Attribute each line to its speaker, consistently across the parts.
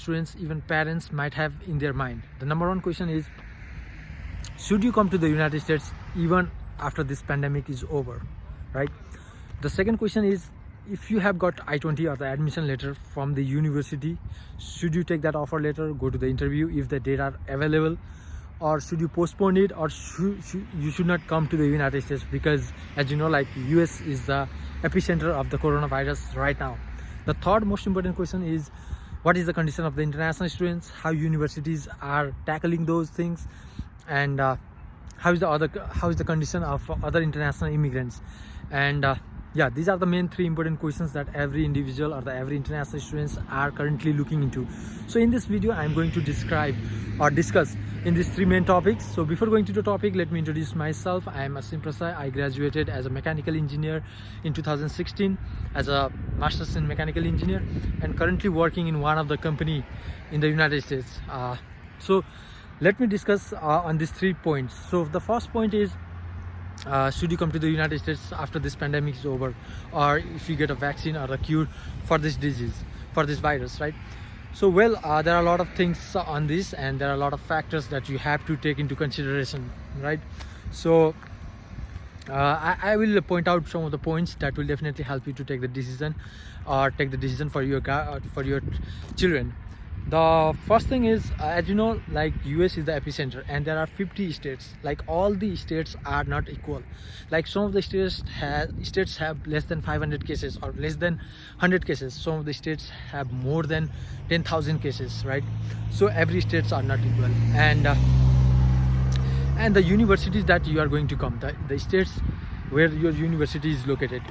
Speaker 1: students, even parents might have in their mind. The number one question is, should you come to the United States even after this pandemic is over, right? The second question is, if you have got I-20 or the admission letter from the university, should you take that offer letter, go to the interview if the date are available, or should you postpone it, or you should not come to the United States? Because as you know, like, US is the epicenter of the coronavirus right now. The third most important question is, what is the condition of the international students, how universities are tackling those things, and how is the condition of other international immigrants. And yeah, these are the main three important questions that every individual or every international students are currently looking into. So in this video, I'm going to describe or discuss in these three main topics. So before going to the topic, let me introduce myself. I am Asim Prasad. I graduated as a mechanical engineer in 2016 as a master's in mechanical engineer, and currently working in one of the company in the United States. So let me discuss on these 3 points. So the first point is, should you come to the United States after this pandemic is over, or if you get a vaccine or a cure for this disease, for this virus, right? So well, there are a lot of things on this, and there are a lot of factors that you have to take into consideration, right? So I will point out some of the points that will definitely help you to take the decision, or take the decision for your children. The first thing is, as you know, like, US is the epicenter, and there are 50 states. Like, all the states are not equal. Like, some of the states have less than 500 cases or less than 100 cases. Some of the states have more than 10,000 cases, right? So every states are not equal. And the universities that you are going to come, the states where your university is located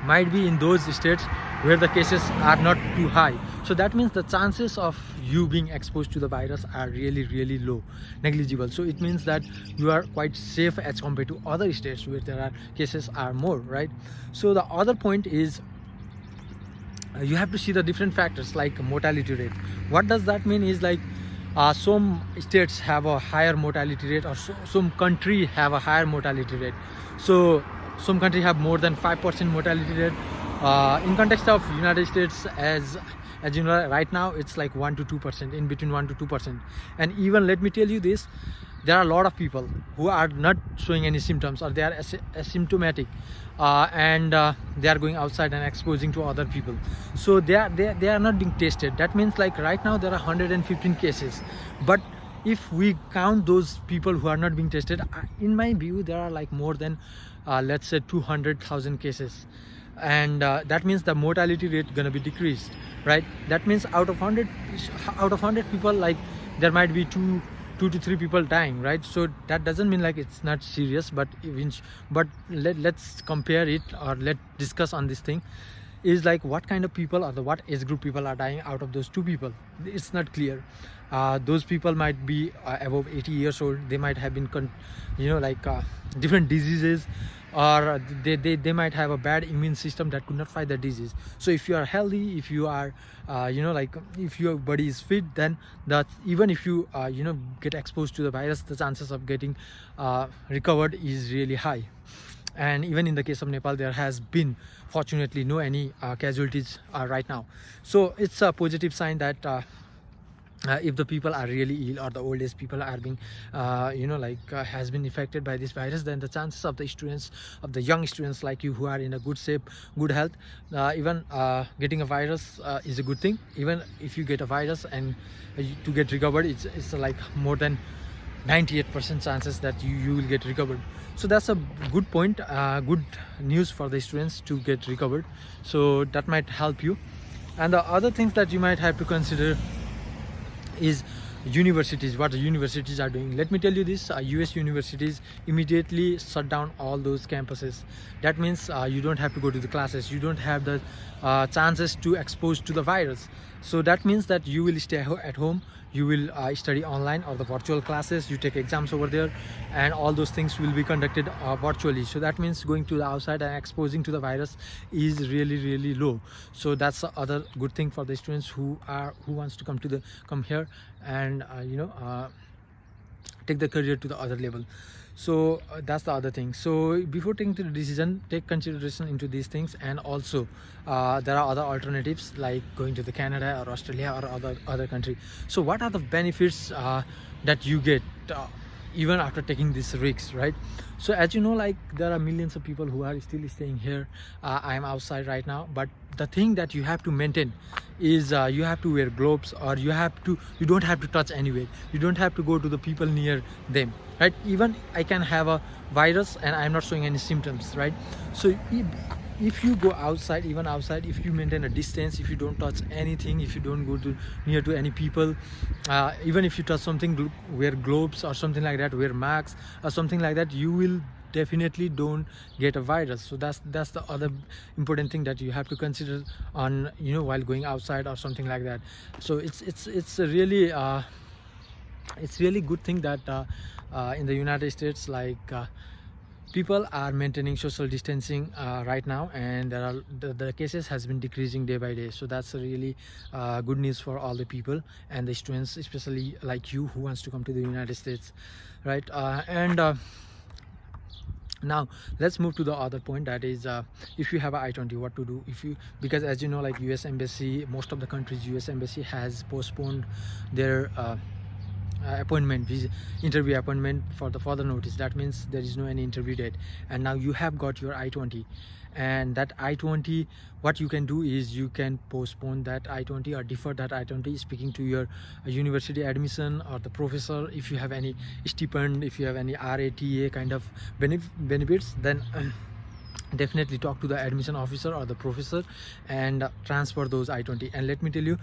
Speaker 1: might be in those states where the cases are not too high. So that means the chances of you being exposed to the virus are really low, negligible. So it means that you are quite safe as compared to other states where there are cases are more, right? So the other point is, you have to see the different factors like mortality rate. What does that mean is, like, some states have a higher mortality rate, or some country have a higher mortality rate. So some country have more than 5% mortality rate. In context of United States, as you know, right now it's like 1 to 2%, in between 1 to 2%. And even, let me tell you this, there are a lot of people who are not showing any symptoms, or they are asymptomatic, and they are going outside and exposing to other people. So they are not being tested. That means, like, right now there are 115 cases, but if we count those people who are not being tested, in my view there are like more than let's say 200,000 cases. And that means the mortality rate gonna be decreased, right? That means out of 100 people, like, there might be two to three people dying, right? So that doesn't mean like it's not serious, but let's compare it, or let's discuss on this thing, is like, what kind of people, or what age group people are dying out of those two people. It's not clear. Those people might be above 80 years old. They might have been different diseases, or they might have a bad immune system that could not fight the disease. So if you are healthy, if you are if your body is fit, then that even if you get exposed to the virus, the chances of getting recovered is really high. And even in the case of Nepal, there has been fortunately no any casualties right now. So it's a positive sign that if the people are really ill, or the old age people are being has been affected by this virus, then the chances of the students, of the young students like you, who are in a good shape, good health, even getting a virus is a good thing. Even if you get a virus and to get recovered, it's like more than 98% chances that you will get recovered. So that's a good point, good news for the students to get recovered. So that might help you. And the other things that you might have to consider is universities, what the universities are doing. Let me tell you this, US universities immediately shut down all those campuses. That means you don't have to go to the classes, you don't have the chances to expose to the virus. So that means that you will stay at home, you will study online, or the virtual classes, you take exams over there, and all those things will be conducted virtually. So that means going to the outside and exposing to the virus is really low. So that's the other good thing for the students who wants to come here and take the career to the other level. So that's the other thing. So before taking the decision, take consideration into these things. And also there are other alternatives like going to the Canada or Australia or other country. So what are the benefits that you get even after taking these risks, right? So as you know, like there are millions of people who are still staying here. I am outside right now, but the thing that you have to maintain is you have to wear gloves, or you don't have to touch anywhere. You don't have to go to the people near them, right? Even I can have a virus and I'm not showing any symptoms, right? So if you go outside, even outside, if you maintain a distance, if you don't touch anything, if you don't go near to any people, even if you touch something, wear gloves or something like that, wear masks or something like that, you will definitely don't get a virus. So that's the other important thing that you have to consider on, you know, while going outside or something like that. So it's a really it's really good thing that in the United States, like people are maintaining social distancing right now, and there are the cases has been decreasing day by day. So that's a really good news for all the people and the students, especially like you who wants to come to the United States, right? Now let's move to the other point, that is if you have a I-20, what to do. Because as you know, like US Embassy, most of the countries US Embassy has postponed their interview appointment for the further notice. That means there is no any interview date, and now you have got your I-20, and that I-20, what you can do is you can postpone that I-20 or defer that I-20, speaking to your university admission or the professor. If you have any stipend, if you have any RATA kind of benefits, then definitely talk to the admission officer or the professor and transfer those I-20. And let me tell you,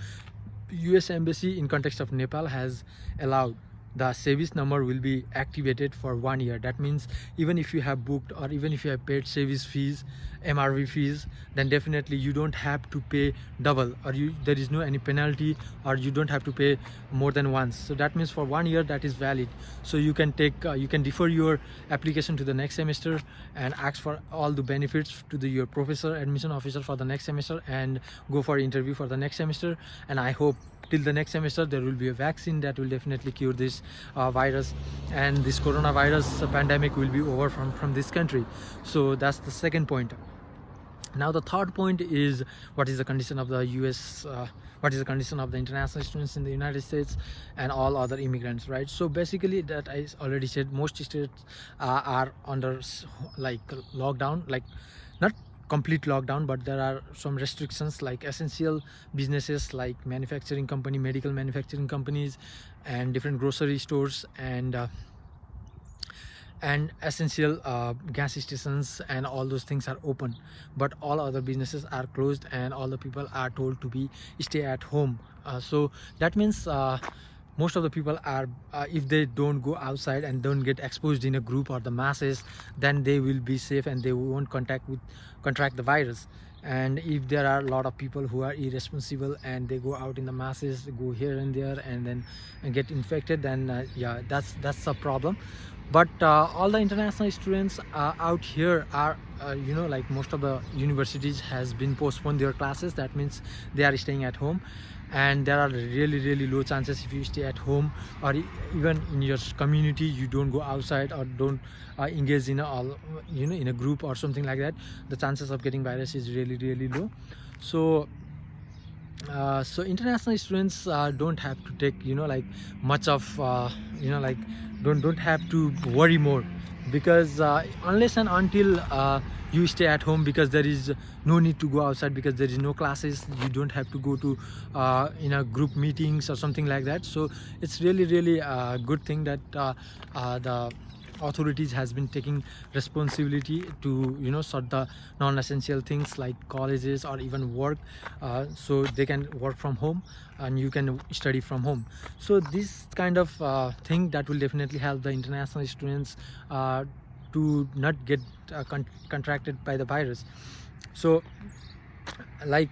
Speaker 1: US Embassy in context of Nepal has allowed the service number will be activated for 1 year. That means even if you have booked or even if you have paid service fees, MRV fees, then definitely you don't have to pay double, or there is no any penalty, or you don't have to pay more than once. So that means for 1 year that is valid. So you can take you can defer your application to the next semester and ask for all the benefits to your professor, admission officer for the next semester, and go for interview for the next semester. And I hope till the next semester there will be a vaccine that will definitely cure this virus, and this coronavirus pandemic will be over from this country. So that's the second point. Now the third point is, what is the condition of the what is the condition of the international students in the United States and all other immigrants, right? So basically, that I already said, most states are under like lockdown, like not complete lockdown, but there are some restrictions, like essential businesses like manufacturing company, medical manufacturing companies, and different grocery stores, and essential gas stations, and all those things are open, but all other businesses are closed, and all the people are told to be stay at home. So that means most of the people are if they don't go outside and don't get exposed in a group or the masses, then they will be safe and they won't contract the virus. And if there are a lot of people who are irresponsible and they go out in the masses, go here and there, and then get infected, then yeah, that's a problem. But all the international students out here are you know, like most of the universities has been postponed their classes. That means they are staying at home, and there are really low chances if you stay at home, or even in your community you don't go outside or don't engage in in a group or something like that, the chances of getting virus is really low. So so international students don't have to take like much of like don't have to worry more, because unless and until you stay at home, because there is no need to go outside, because there is no classes, you don't have to go to group meetings or something like that. So it's really a good thing that the authorities has been taking responsibility to sort the non-essential things like colleges or even work, so they can work from home and you can study from home. So this kind of thing that will definitely help the international students to not get contracted by the virus. So like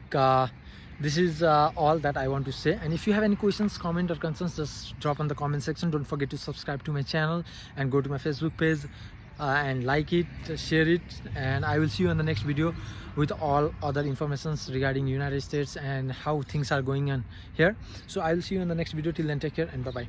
Speaker 1: this is all that I want to say. And if you have any questions, comment or concerns, just drop on the comment section. Don't forget to subscribe to my channel and go to my Facebook page and like it, share it, and I will see you in the next video with all other informations regarding United States and how things are going on here. So I will see you in the next video. Till then, take care and bye bye.